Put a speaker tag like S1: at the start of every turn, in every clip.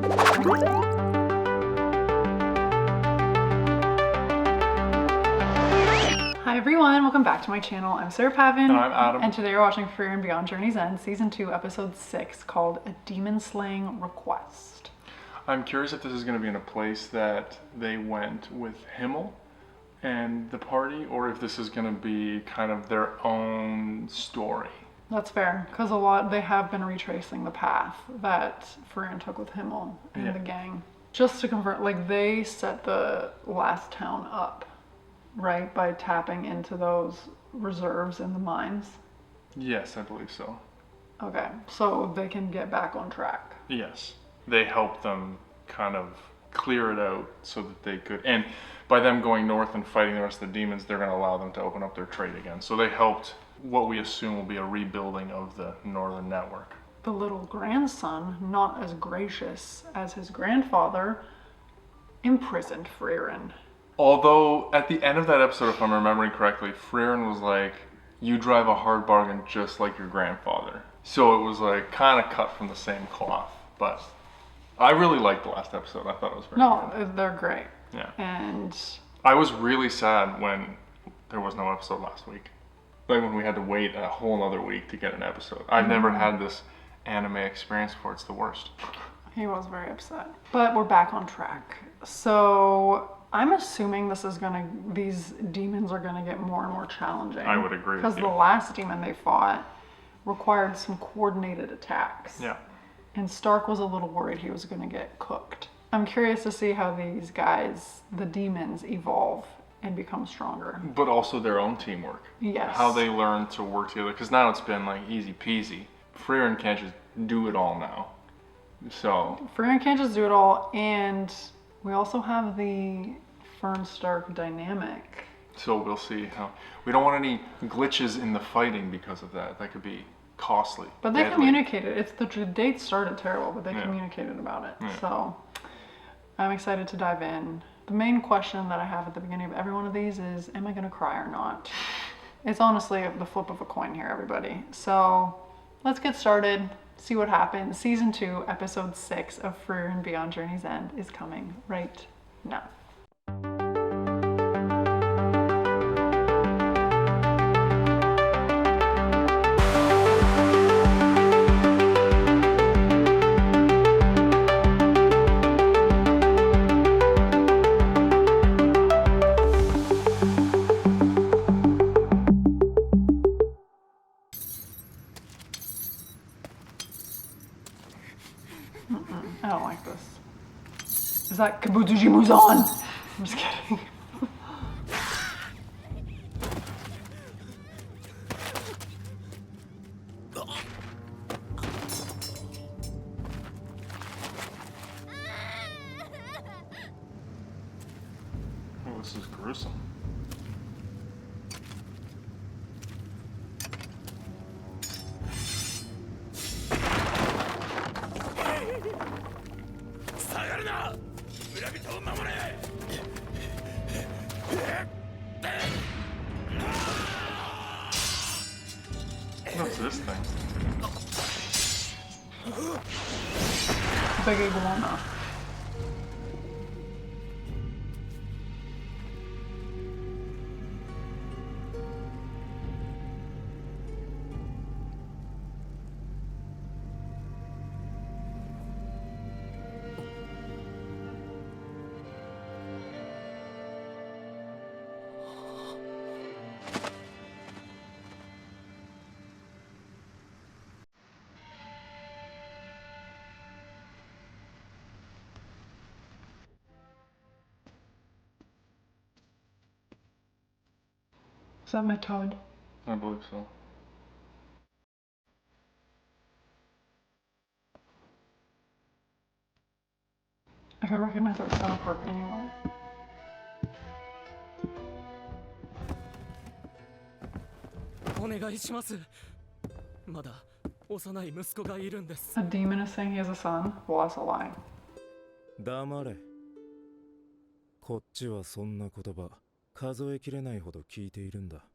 S1: Hi everyone, welcome back to my channel. I'm Sarah Pavin.
S2: And I'm Adam.
S1: And today we're watching Frieren Beyond Journey's End, Season 2, Episode 6, called A Demon Slaying Request.
S2: I'm curious if this is going to be in a place that they went with Himmel and the party, or if this is going to be kind of their own story.
S1: That's fair, because they have been retracing the path that Frieren took with Himmel and the gang. Just to confirm, like, they set the last town up, right, by tapping into those reserves in the mines?
S2: Yes, I believe so.
S1: Okay, so they can get back on track.
S2: Yes. They helped them kind of clear it out so that they could, and by them going north and fighting the rest of the demons, they're going to allow them to open up their trade again. So they helped what we assume will be a rebuilding of the northern network.
S1: The little grandson, not as gracious as his grandfather, imprisoned Frieren.
S2: Although at the end of that episode, if I'm remembering correctly, Frieren was like, "You drive a hard bargain just like your grandfather." So it was like kind of cut from the same cloth. But I really liked the last episode. I thought it was very good.
S1: They're great.
S2: Yeah.
S1: And
S2: I was really sad when there was no episode last week. Like when we had to wait a whole other week to get an episode. I've never had this anime experience before. It's the worst.
S1: he was very upset. But we're back on track. So I'm assuming these demons are gonna get more and more challenging.
S2: I would agree with you.
S1: Because the last demon they fought required some coordinated attacks.
S2: Yeah.
S1: And Stark was a little worried he was gonna get cooked. I'm curious to see how these guys, the demons, evolve and become stronger.
S2: But also their own teamwork.
S1: Yes.
S2: How they learn to work together. Because now it's been like easy peasy. Frieren can't just do it all now. So.
S1: Frieren can't just do it all, and we also have the Fern Stark dynamic.
S2: So we'll see how. We don't want any glitches in the fighting because of that. That could be costly.
S1: But they
S2: deadly.
S1: communicated. The date started terrible, but they communicated about it.
S2: Yeah.
S1: So I'm excited to dive in. The main question that I have at the beginning of every one of these is, am I going to cry or not? It's honestly the flip of a coin here, everybody. So let's get started, see what happens. Season 2, Episode 6 of Frieren Beyond Journey's End is coming right now. I don't like this. Is that Kabutoji Muzan? I'm just kidding.
S2: Oh, this is gruesome. What's this thing?
S1: Big iguana. Is that my toad?
S2: I believe so.
S1: I can recognize our teleport anywhere. A demon is saying he has a son? Well, that's a lie.
S3: 黙れ。こっちはそんな言葉数えきれないほど聞いているんだ。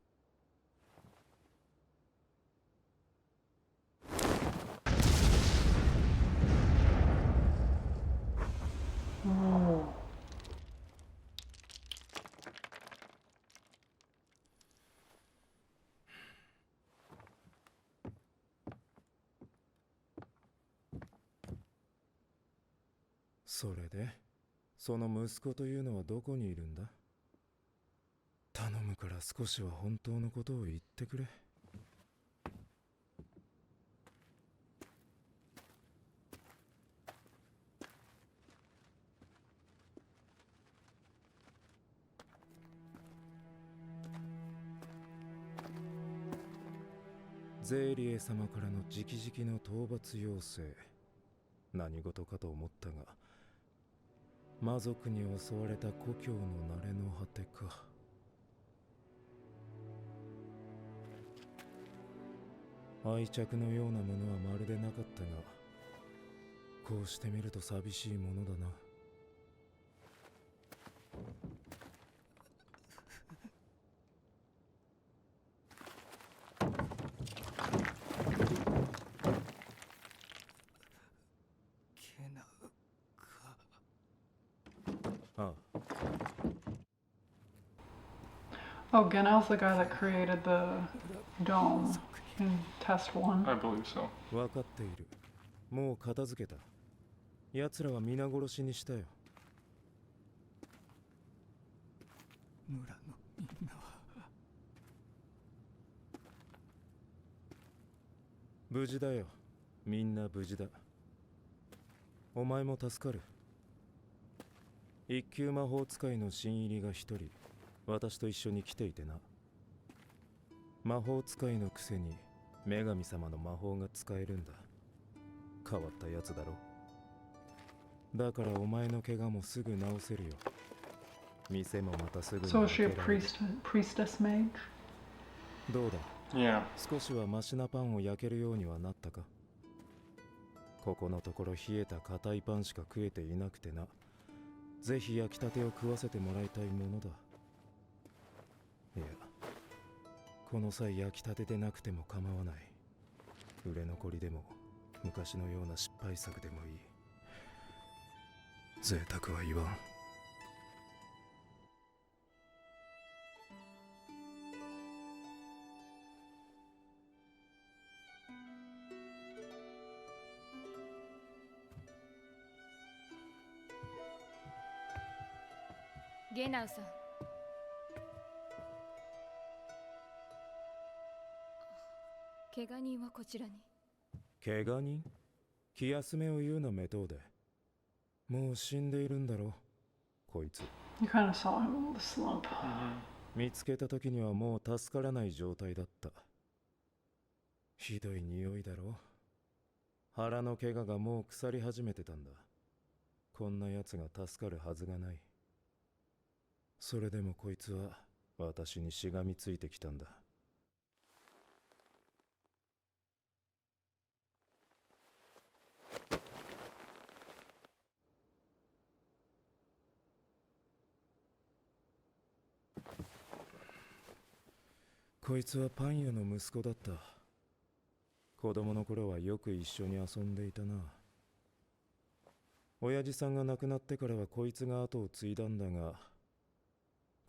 S3: それでその息子というのはどこにいるんだ？頼むから少しは本当のことを言ってくれ。ゼーリエ様からの直々の討伐要請、何事かと思ったが、魔族に襲われた故郷の慣れの果てか。愛着のようなものはまるでなかったが、こうしてみると寂しいものだな。ああ、
S1: Oh, Genel's the guy that created the dome in test one.
S2: I believe so.
S3: 分かっている。もう片付けた。奴らは皆殺しにしたよ。
S4: 村のみんなは
S3: 無事だよ。みんな無事だ。お前も助かる。一級魔法使いの新入りが一人、私と一緒に来ていてな。魔法使いのくせに女神様の魔法が使えるんだ。変わったやつだろ。だからお前の怪我もすぐ治せるよ。店もまたすぐに
S1: So
S3: 開
S1: is
S3: け
S1: she a
S3: られる。
S1: priestess mage?
S3: どうだ、
S2: Yeah.
S3: 少しはマシなパンを焼けるようにはなったか？ここのところ冷えた硬いパンしか食えていなくてな。ぜひ焼きたてを食わせてもらいたいものだ。いや、この際焼きたてでなくても構わない。売れ残りでも昔のような失敗作でもいい。贅沢は言わん。
S5: ゲナウさん、怪我人はこちらに。
S3: 怪我人？気休めを言うなメトーデ。もう死んでいるんだろこいつ。
S1: You kind of saw him with the slump.
S3: 見つけた時にはもう助からない状態だった。ひどい匂いだろ。腹の怪我がもう腐り始めてたんだ。こんな奴が助かるはずがない。それでもこいつは私にしがみついてきたんだ。こいつはパン屋の息子だった。子供の頃はよく一緒に遊んでいたな。親父さんが亡くなってからはこいつが後を継いだんだが、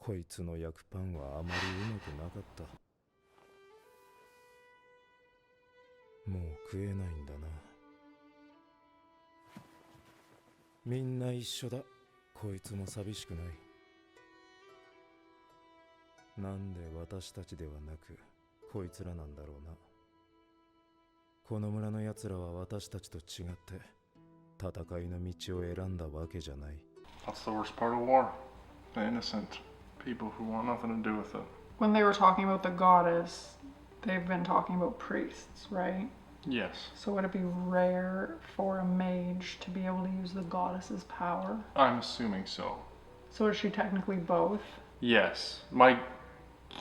S3: こいつの焼くパンはあまりうまくなかった。もう食えないんだな。みんな一緒だ。こいつも寂しくない。なんで私たちではなくこいつらなんだろうな。この村の奴らは私たちと違って戦いの道を選んだわけじゃない。
S2: That's the worst part of war. The innocent people who want nothing to do with it.
S1: When they were talking about the goddess, they've been talking about priests, right?
S2: Yes.
S1: So would it be rare for a mage to be able to use the goddess's power?
S2: I'm assuming so.
S1: So is she technically both?
S2: Yes. My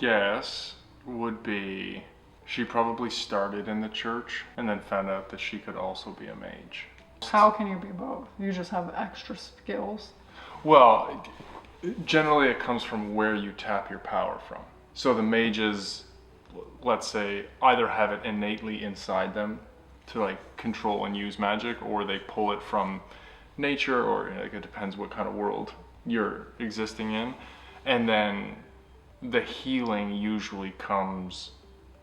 S2: guess would be she probably started in the church and then found out that she could also be a mage.
S1: How can you be both? You just have extra skills.
S2: Well, generally it comes from where you tap your power from. So the mages, let's say, either have it innately inside them to like control and use magic, or they pull it from nature, or like it depends what kind of world you're existing in. And then the healing usually comes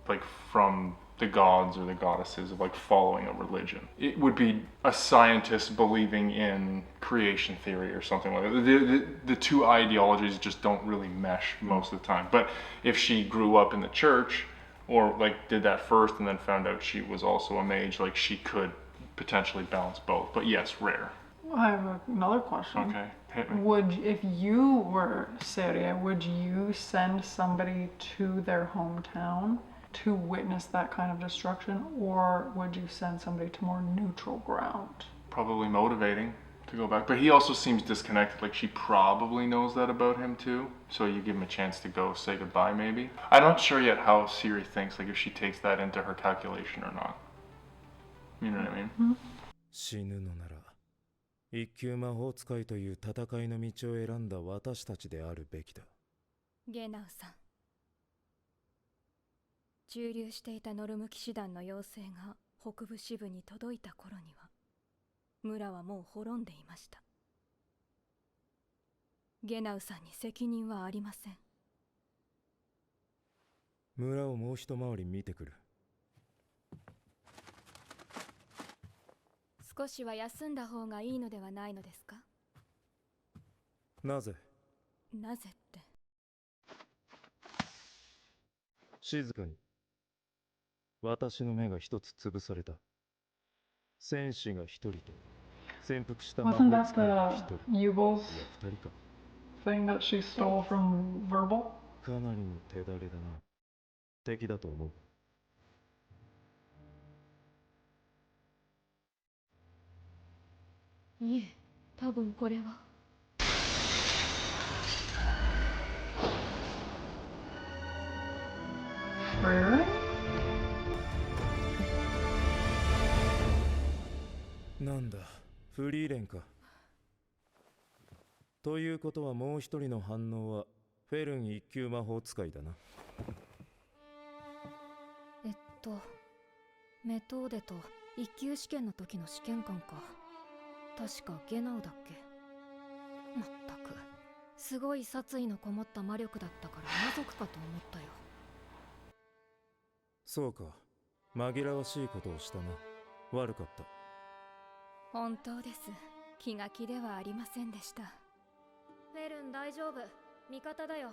S2: like from the gods or the goddesses of like following a religion. It would be a scientist believing in creation theory or something like that. The two ideologies just don't really mesh most of the time. But if she grew up in the church or like did that first and then found out she was also a mage, like she could potentially balance both. But yes, rare.
S1: I have another question.
S2: Okay, hit me.
S1: If you were Seria, would you send somebody to their hometown to witness that kind of destruction, or would you send somebody to more neutral ground?
S2: Probably motivating to go back. But he also seems disconnected. Like she probably knows that about him too. So you give him a chance to go say goodbye maybe. I'm not sure yet how Ciri thinks, like if she takes that into her calculation or not. You know what I mean?
S3: 死ぬのなら一級魔法使いという戦いの道を選んだ私たちであるべきだ。
S5: ゲナウさん、駐留していたノルム騎士団の要請が北部支部に届いた頃には村はもう滅んでいました。ゲナウさんに責任はありません。
S3: 村をもう一回り見てくる。
S5: 少しは休んだ方がいいのではないのですか？
S3: なぜ？
S5: なぜって。
S3: 静かに。私の目が一つ潰された。戦士が一人と潜伏した魔法
S1: Wasn't that
S3: 使いが一
S1: the
S3: 人。
S1: Yubel's
S3: いや二人か。
S1: thing that she stole from Verbal?
S3: かなりの手だれだな。敵だと思う。
S5: いえ、多分これは。
S1: Really?
S3: なんだ、フリーレンか。ということはもう一人の反応はフェルン一級魔法使いだな。
S5: メトーデと一級試験の時の試験官か。確かゲナウだっけ。まったく、すごい殺意のこもった魔力だったから魔族かと思ったよ。
S3: そうか、紛らわしいことをしたな。悪かった。
S5: 本当です。気が気ではありませんでした。フェルン大丈夫。味方だよ。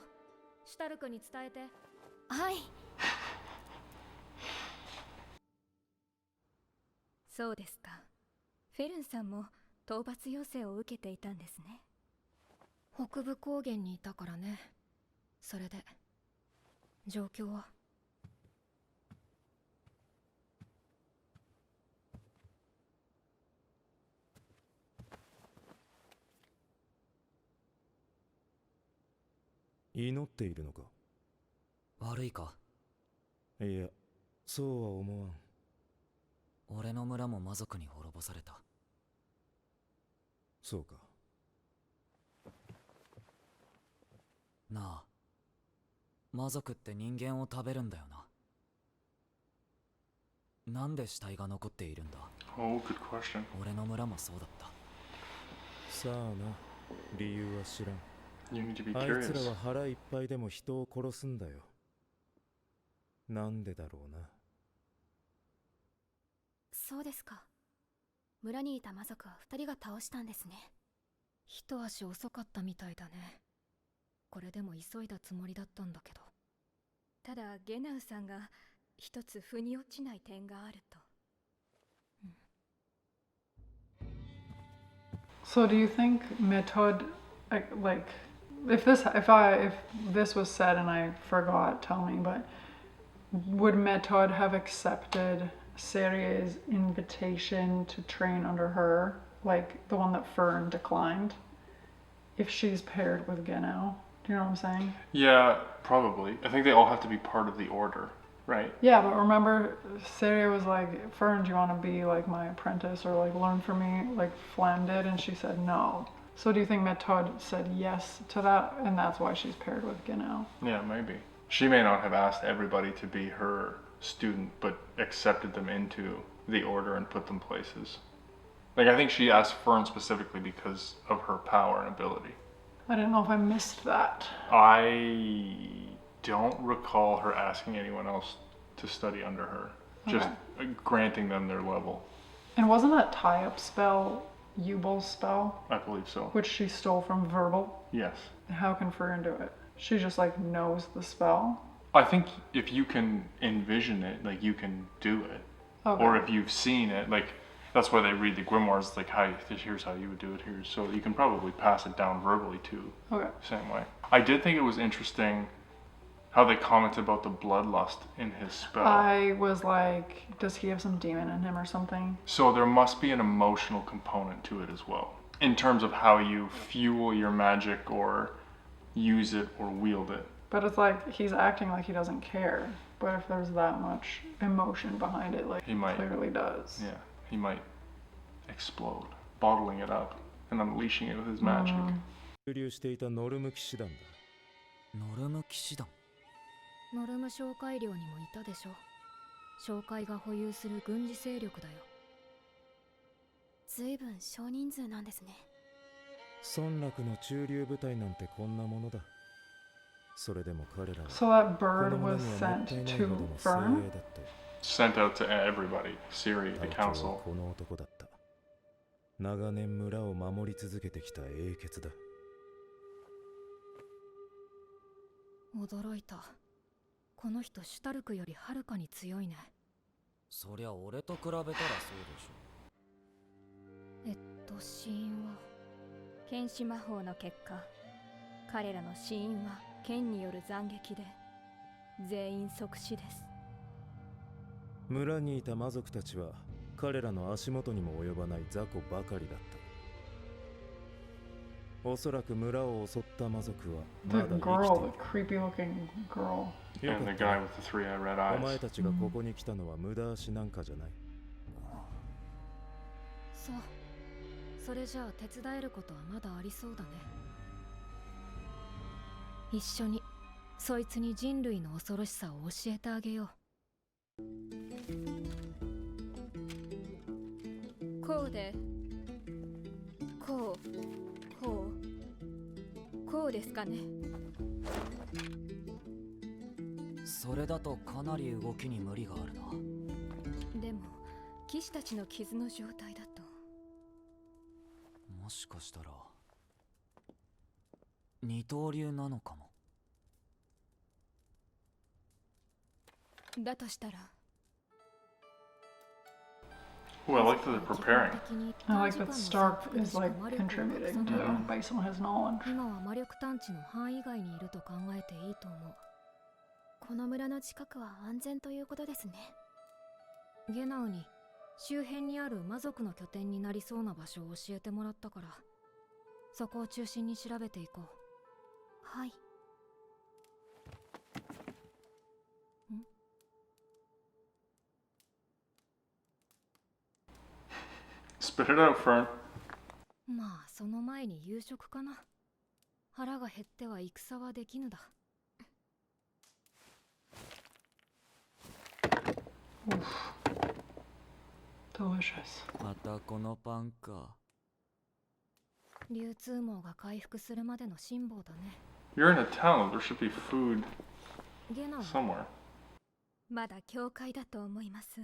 S5: シュタルクに伝えて。はい。そうですか。フェルンさんも討伐要請を受けていたんですね。北部高原にいたからね。それで状況は。
S3: 祈っているのか？
S6: 悪いか？
S3: いや、そうは思わん。
S6: 俺の村も魔族に滅ぼされた。
S3: そうか。
S6: なあ、魔族って人間を食べるんだよな。なんで死体が残っているんだ？
S2: Oh, good question.
S6: 俺の村もそうだった。
S3: さあな、理由は知らん。
S2: You need to be
S3: あいつら
S2: curious.
S3: は腹いっぱいでも人を殺すんだよ。なんでだろうな。
S5: そうですか。村にいた魔族は2人が倒したんですね。一足遅かったみたいだね。これでも急いだつもりだったんだけど。ただゲナウさんが一つ腑に落ちない点があると。
S1: So do you think Method, like, if this was said and I forgot, tell me, but would Method have accepted Seria's invitation to train under her, like the one that Fern declined, if she's paired with Genau? Do you know what I'm saying?
S2: Yeah, probably. I think they all have to be part of the order, right?
S1: Yeah, but remember, Seria was like, Fern, do you want to be like my apprentice or like learn from me like Flam did? And she said no. So do you think Method said yes to that, and that's why she's paired with Genau?
S2: Yeah, maybe. She may not have asked everybody to be her student, but accepted them into the order and put them places. Like, I think she asked Fern specifically because of her power and ability.
S1: I didn't know if I missed that.
S2: I don't recall her asking anyone else to study under her. just
S1: Okay.
S2: granting them their level.
S1: And wasn't that tie-up spell Yubel's spell,
S2: I believe so.
S1: which she stole from Verbal?
S2: Yes.
S1: How can Frieren do it? She just like knows the spell.
S2: I think if you can envision it, like you can do it.
S1: Okay.
S2: Or if you've seen it, like that's why they read the grimoires, like how here's how you would do it here. So you can probably pass it down verbally too.
S1: Okay.
S2: Same way. I did think it was interesting how they commented about the bloodlust in his spell.
S1: I was like, does he have some demon in him or something?
S2: So there must be an emotional component to it as well, in terms of how you fuel your magic or use it or wield it.
S1: But it's like he's acting like he doesn't care. But if there's that much emotion behind it, like
S2: He might.
S1: clearly does.
S2: Yeah, he might explode, bottling it up and unleashing it with his magic.
S3: 駐留していたノルム騎士団だ。
S6: ノルム騎士団。
S5: ノルム商会領にもいたでしょ。商会が保有する軍事勢力だよ。随分少人数なんですね。
S3: 村落の駐留部隊なんてこんなものだ。それでも彼らは
S1: So that
S3: こ
S1: bird
S3: の村
S1: was
S3: にはも
S1: sent
S3: ったいない
S1: to
S3: ほどの精
S1: Fern?
S3: 鋭だったよ。
S2: Sent out to everybody, Siri, the
S3: 隊長は
S2: council.
S3: この男だった。長年村を守り続けてきた英傑だ。
S5: 驚いた。この人シュタルクよりはるかに強いね。
S6: そりゃ俺と比べたらそうでしょ。
S5: 死因は
S7: 剣士魔法の結果、彼らの死因は剣による斬撃で全員即死です。
S3: 村にいた魔族たちは彼らの足元にも及ばない雑魚ばかりだった。おそらく村を襲った魔族は
S1: The
S3: まだ生き
S1: girl,
S3: てい
S1: the creepy looking girl.
S3: る。よ
S2: And
S3: か
S2: the
S3: った
S2: guy
S3: な。
S2: with the three red
S3: お前
S2: eyes.
S3: たちがここに来たのは無駄足なんかじゃない。
S5: そう。それじゃあ手伝えることはまだありそうだね。一緒にそいつに人類の恐ろしさを教えてあげよう。
S7: こうで、こうですかね。
S6: それだとかなり動きに無理があるな。
S7: でも騎士たちの傷の状態だと。
S6: もしかしたら二刀流なのかも。
S7: だとしたら
S2: Ooh, I like that they're preparing.
S1: I like that Stark is like contributing to based on his knowledge.
S5: 今は魔力探知の範囲外にいると考えていいと思う。
S8: この村の近くは安全ということですね。
S5: ゲナウに周辺にある魔族の拠点になりそうな場所を教えてもらったから、そこを中心に調べていこう。
S8: はい。
S2: Spit it out, Fern.
S5: まあその前に夕食かな。腹が減っては戦はできぬだ。
S1: Delicious.
S6: またこのパンか。
S5: 流通網が回復するまでの辛抱だね。
S2: You're in a town. There should be food
S5: ゲナウ、
S2: somewhere.
S7: まだ教会だと思います。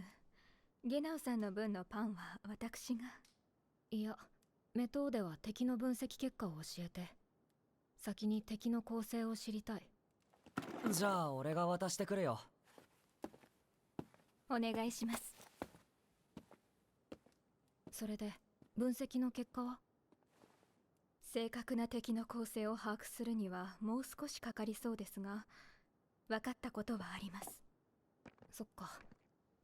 S7: ゲナウさんの分のパンは私が。
S5: いや、メトーデは敵の分析結果を教えて。先に敵の構成を知りたい。
S6: じゃあ俺が渡してくるよ。
S7: お願いします。
S5: それで分析の結果は？
S7: 正確な敵の構成を把握するにはもう少しかかりそうですが、分かったことはあります。
S5: そっか。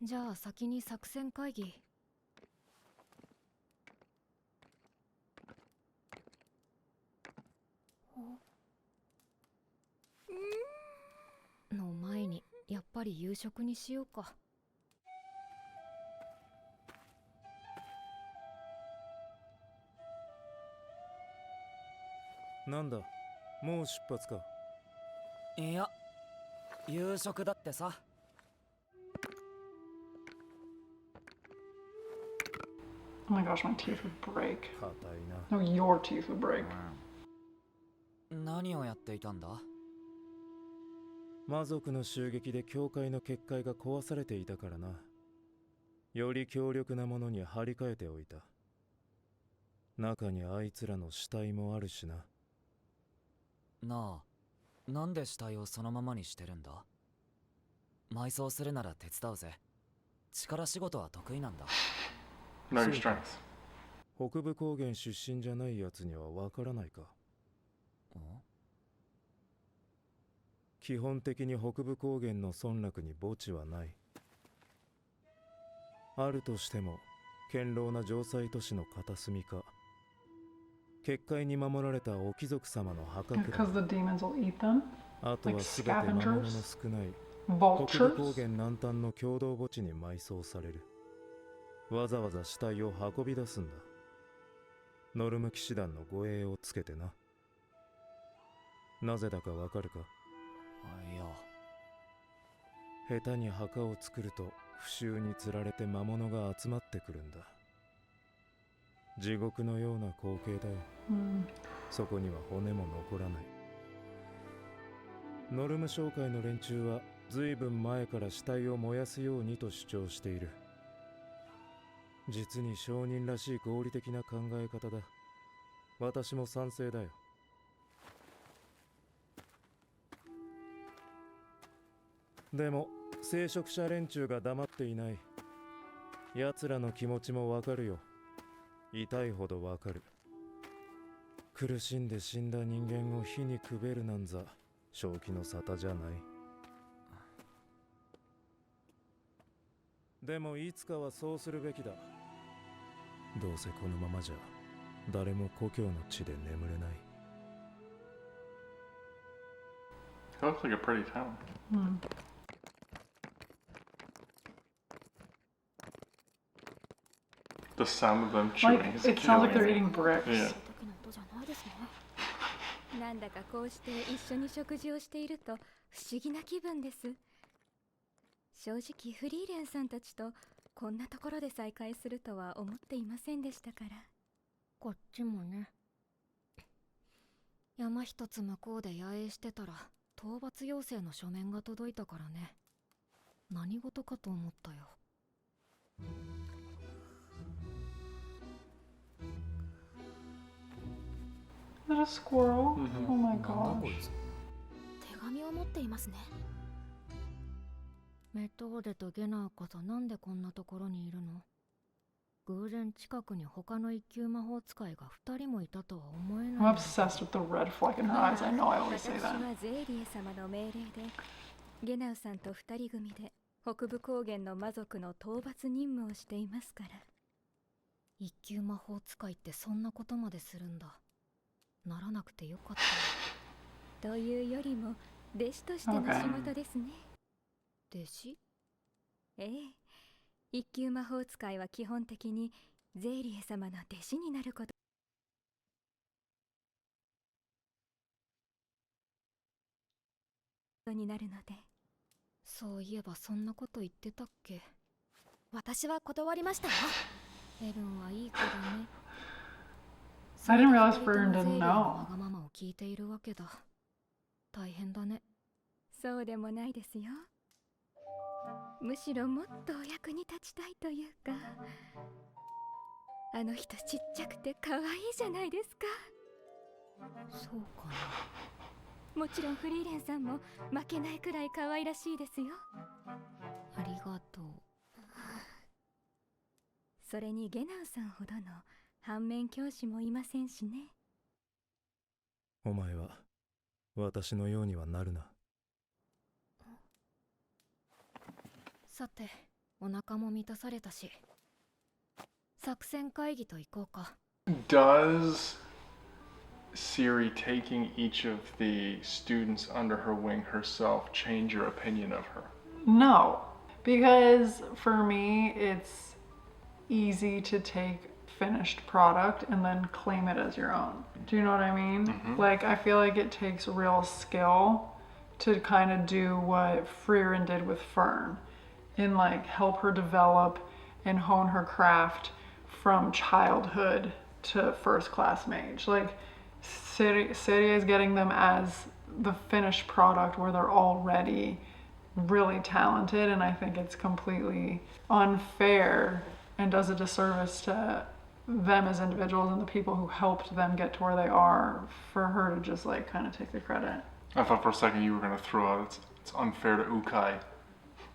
S5: じゃあ先に作戦会議。の前にやっぱり夕食にしようか。
S3: なんだ、もう出発か。
S6: いや、夕食だってさ。
S1: Oh my gosh, my teeth would break.
S3: 硬いな。
S1: No, your teeth would break.
S6: 何をやっていたんだ？
S3: 魔族の襲撃で教会の結界が壊されていたからな。より強力なものに張り替えておいた。中にあいつらの死体もあるしな。
S6: なあ、なんで死体をそのままにしてるんだ？埋葬するなら手伝うぜ。力仕事は得意なんだ。
S2: Know your
S3: そうか。
S2: strengths.
S3: 北部高原出身じゃないやつにはわからないか。
S6: ん？
S3: 基本的に北部高原の村落に墓地はない。あるとしても堅牢な城塞都市の片隅か、結界に守られたお貴族様の墓くらい。
S1: Because the demons will eat them.
S3: あとは
S1: like
S3: すべて魔物の
S1: scavengers?
S3: 少ない北部高
S1: Vultures?
S3: 原南端の共同墓地に埋葬される。わざわざ死体を運び出すんだ。ノルム騎士団の護衛をつけてな。なぜだかわかるか？
S6: いや、
S3: 下手に墓を作ると腐臭につられて魔物が集まってくるんだ。地獄のような光景だよ。そこには骨も残らない。ノルム商会の連中はずいぶん前から死体を燃やすようにと主張している。実に商人らしい合理的な考え方だ。私も賛成だよ。でも聖職者連中が黙っていない。奴らの気持ちもわかるよ。痛いほどわかる。苦しんで死んだ人間を火にくべるなんざ正気の沙汰じゃない。でもいつかはそうするべきだ。どうせこのままじゃ誰も故郷の地で眠れない。
S2: It looks like a pretty town. The sound of them chewing
S1: Like,
S2: is
S1: it sounds like they're
S2: killing me.
S1: eating bricks.
S2: Yeah.
S8: 時の音じゃないですね。
S7: なんだかこうして一緒に食事をしていると不思議な気分です。正直フリーレンさんたちとこんなところで再会するとは思っていませんでしたから。
S5: こっちもね。山一つ向こうで野営してたら討伐要請の書面が届いたからね。何事かと思ったよ。
S1: Is that a squirrel?
S2: Mhm.
S1: Oh my
S6: なんだこ
S1: gosh.
S6: いつ。
S8: 手紙を持っていますね。
S5: メトーデとゲナーこそなんでこんなところにいるの？偶然近くに他の一級魔法使いが2人もいたとは思え
S1: I'm
S5: ない。
S1: obsessed with the red fleck in her eyes. I know I always say
S7: 私
S1: that.
S7: はゼーリエ様の命令でゲナウさんと二人組で北部高原の魔族の討伐任務をしていますから。
S5: 一級魔法使いってそんなことまでするんだ。ならなくてよかったよ。
S7: というよりも弟子としての仕事ですね。
S5: 弟子？
S7: ええ、一級魔法使いは基本的にゼーリエ様の弟子になることになるので。
S5: そういえばそんなこと言ってたっけ？
S8: 私は断りましたよ。
S5: エルンはいい子だね。
S1: I didn't realize
S5: それで
S1: Fern
S5: 二人ともゼー
S1: didn't
S5: リエの
S1: know.
S5: わがままを聞いているわけだ。大変だね。
S7: そうでもないですよ。むしろもっとお役に立ちたいというか、あの人ちっちゃくて可愛いじゃないですか。
S5: そうかな。
S7: もちろんフリーレンさんも負けないくらい可愛らしいですよ。
S5: ありがとう。
S7: それにゲナウさんほどの反面教師もいませんしね。
S3: お前は私のようにはなるな。
S5: さて、お腹も満たされたし、作戦会議と行こうか。
S2: Does Siri taking each of the students under her wing herself change your opinion of her?
S1: No, because for me, it's easy to take finished product and then claim it as your own. Do you know what I mean? Like, I feel like it takes real skill to kind of do what Frieren did with Fern and like help her develop and hone her craft from childhood to first class mage. Like, Siri is getting them as the finished product where they're all ready really talented, and I think it's completely unfair and does a disservice to them as individuals and the people who helped them get to where they are for her to just like kind of take the credit.
S2: I thought for a second you were gonna throw out it's unfair to Ukai.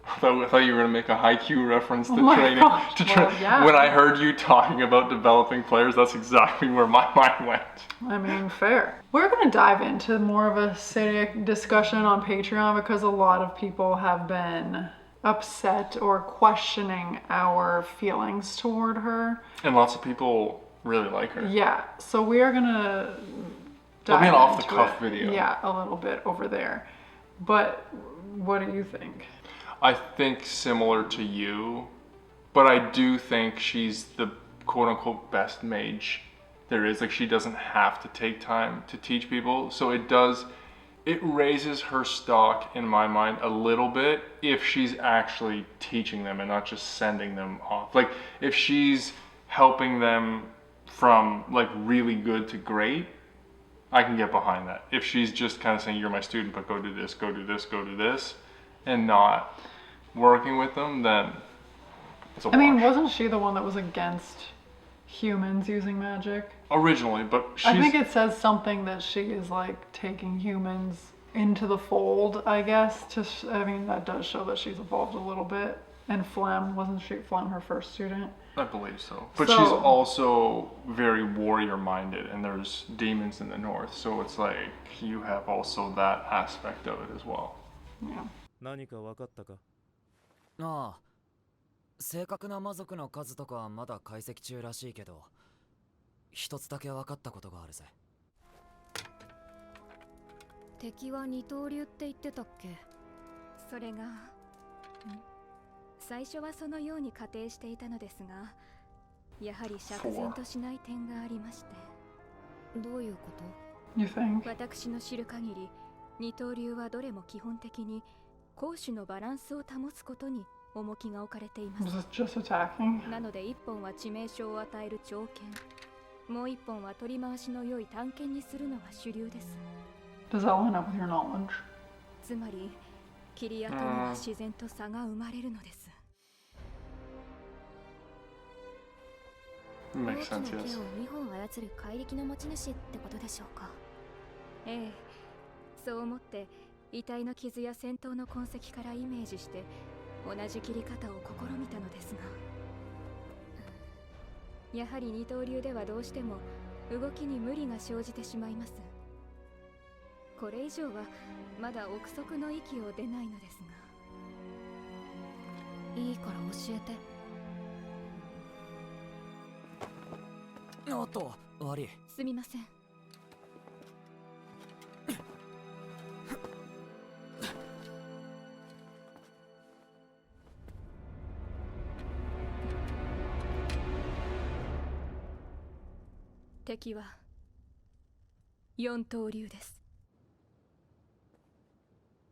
S2: I thought you were gonna make a Haikyuu reference to
S1: my
S2: training.
S1: gosh, well, yeah.
S2: When I heard you talking about developing players, that's exactly where my mind went.
S1: I mean, fair. We're going to dive into more of a civic discussion on Patreon because a lot of people have been upset or questioning our feelings toward her.
S2: And lots of people really like her.
S1: Yeah, so we are going to
S2: It'll be an
S1: dive
S2: off-the-cuff
S1: into it.
S2: video.
S1: Yeah, a little bit over there. But what do you think?
S2: I think similar to you, but I do think she's the quote-unquote best mage there is. Like, she doesn't have to take time to teach people, so it raises her stock in my mind a little bit if she's actually teaching them and not just sending them off. Like, if she's helping them from like really good to great, I can get behind that. If she's just kind of saying, you're my student, but go do this, go do this, go do this, and not working with them, then it's a wash.
S1: I mean, wasn't she the one that was against humans using magic?
S2: Originally, but
S1: I think it says something that she is like taking humans into the fold, I guess. I mean, that does show that she's evolved a little bit. And wasn't Flem her first student?
S2: I believe so. But she's also very warrior-minded, and there's demons in the north, so it's like you have also that aspect of it as well.
S1: Yeah.
S3: 何か分かったか？
S6: ああ、正確な魔族の数とかはまだ解析中らしいけど、一つだけ分かったことがあるぜ。
S5: 敵は二刀流って言ってたっけ？
S7: それが最初はそのように仮定していたのですが、やはり釈然としない点がありまして。
S5: どういうこと？
S1: You think?
S7: 私の知る限り、二刀流はどれも基本的に攻守のバランスを保つことに重きが置かれています。
S1: Was it just attacking?
S7: なので一本は致命傷を与える長剣、もう一本は取り回しの良い短剣にするのが主流です。
S1: Does that line up with your knowledge?
S7: つまり、切り跡には自然と差が生まれるのです。
S1: 大
S2: Makes
S1: きな
S2: sense,
S1: 剣を
S2: yes.
S1: 2本操る怪力の持ち主ってことでしょうか。
S7: ええ、そう思って遺体の傷や戦闘の痕跡からイメージして同じ切り方を試みたのですが、やはり二刀流ではどうしても動きに無理が生じてしまいます。これ以上はまだ憶測の域を出ないのですが。
S5: いいから教えて。
S6: おっと、悪い。
S7: すみません。敵は四刀流です。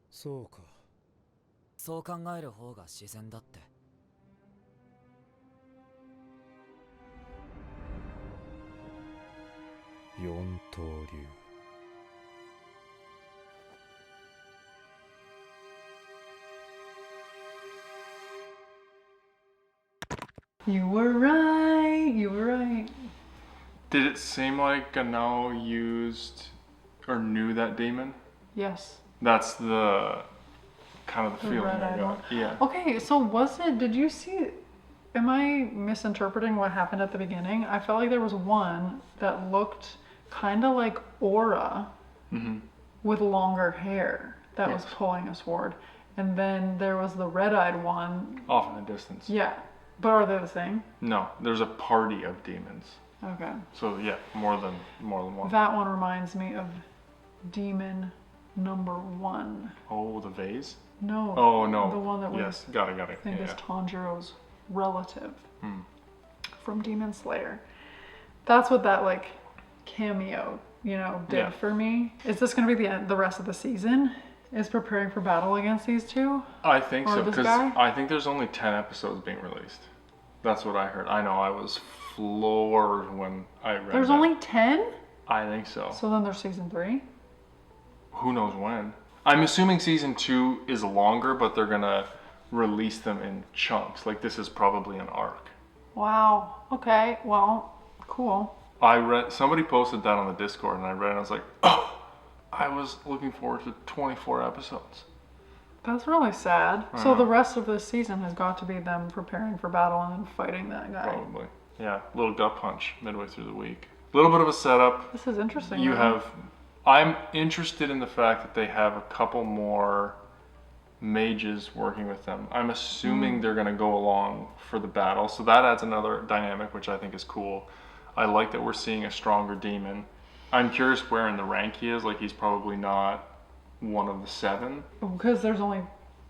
S3: そうか。
S6: そう考える方が自然だって。
S3: 四刀流。
S1: You were right. You were right.
S2: Did it seem like Ganao used or knew that demon?
S1: Yes.
S2: That's the kind of the
S1: The
S2: feeling I
S1: red-eyed
S2: got.
S1: one.
S2: Yeah.
S1: Okay, so did you see, am I misinterpreting what happened at the beginning? I felt like there was one that looked kind of like Aura with longer hair that was
S2: Yes.
S1: pulling a sword. And then there was the red-eyed one.
S2: Off in the distance.
S1: Yeah, but are they the same?
S2: No, there's a party of demons.
S1: Okay.
S2: So yeah, more than one.
S1: That one reminds me of Demon number 1.
S2: Oh, the vase?
S1: No.
S2: Oh no.
S1: The one that we
S2: Yes, got it.
S1: think is
S2: Yeah.
S1: Tanjiro's relative
S2: Hmm.
S1: from Demon Slayer. That's what that like cameo, did
S2: Yeah.
S1: for me. Is this going to be the rest of the season? Is preparing for battle against these two?
S2: I think
S1: Or
S2: so,
S1: this
S2: because
S1: guy?
S2: I think there's only 10 episodes being released. That's what I heard. I know, I was floored when I read
S1: There's
S2: that.
S1: only 10?
S2: I think so.
S1: So then there's season 3?
S2: Who knows when? I'm assuming season 2 is longer, but they're gonna release them in chunks. Like this is probably an arc.
S1: Wow. Okay. Well, cool.
S2: I read somebody posted that on the Discord, and I read it, and I was like, oh, I was looking forward to 24 episodes.
S1: That's really sad.
S2: I
S1: So
S2: know.
S1: the rest of this season has got to be them preparing for battle and then fighting that guy.
S2: Probably. Yeah, little gut punch midway through the week. A little bit of a setup.
S1: This is interesting.
S2: You
S1: though.
S2: have. I'm interested in the fact that they have a couple more mages working with them. I'm assuming they're going to go along for the battle, so that adds another dynamic, which I think is cool. I like that we're seeing a stronger demon. I'm curious where in the rank he is. Like he's probably not one of the 7.
S1: Because there's only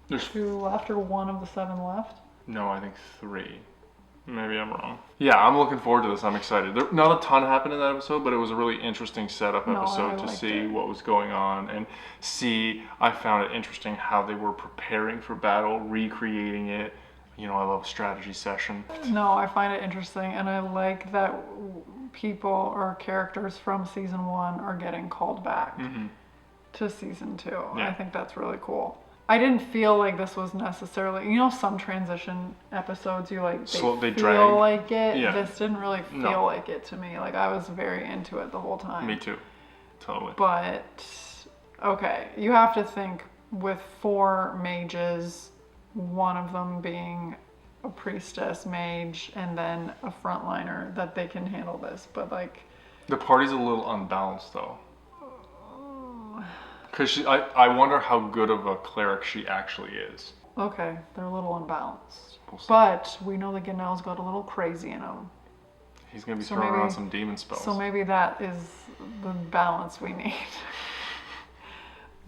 S2: There's
S1: 2 left or 1 of the 7 left.
S2: no, I think 3. Maybe I'm wrong. Yeah, I'm looking forward to this. I'm excited. There, not a ton happened in that episode, but it was a really interesting setup
S1: No, I
S2: episode to
S1: liked
S2: see
S1: it.
S2: what was going on and see. I found it interesting how they were preparing for battle, recreating it. You know, I love a strategy session.
S1: No, I find it interesting, and I like that people or characters from season 1 are getting called back to season 2.
S2: Yeah.
S1: I think that's really cool. I didn't feel like this was necessarily, you know, some transition episodes you like
S2: They
S1: feel
S2: drag.
S1: like it.
S2: Yeah.
S1: This didn't really feel
S2: No.
S1: like it to me. Like I was very into it the whole time.
S2: Me too. Totally.
S1: But okay, you have to think with 4 mages, one of them being a priestess mage and then a frontliner, that they can handle this. But like,
S2: The party's a little unbalanced though. Because I wonder how good of a cleric she actually is.
S1: okay, they're a little unbalanced.
S2: We'll see.
S1: But we know that Ganel's got a little crazy in him.
S2: He's going to be
S1: So
S2: throwing
S1: maybe-
S2: around some demon spells.
S1: So maybe that is the balance we need.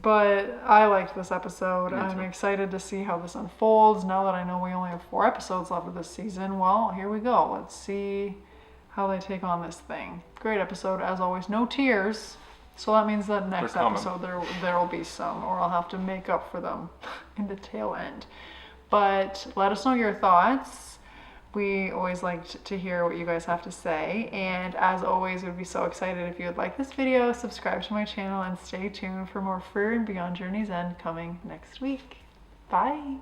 S1: But I liked this episode.
S2: Me
S1: I'm
S2: too.
S1: excited to see how this unfolds. Now that I know we only have 4 episodes left of this season, well, here we go. Let's see how they take on this thing. Great episode, as always. No tears. So that means that next
S2: They're coming.
S1: episode there will be some, or I'll have to make up for them in the tail end. But let us know your thoughts. We always like to hear what you guys have to say. And as always, we'd be so excited if you would like this video, subscribe to my channel, and stay tuned for more Freer and Beyond Journey's End coming next week. Bye.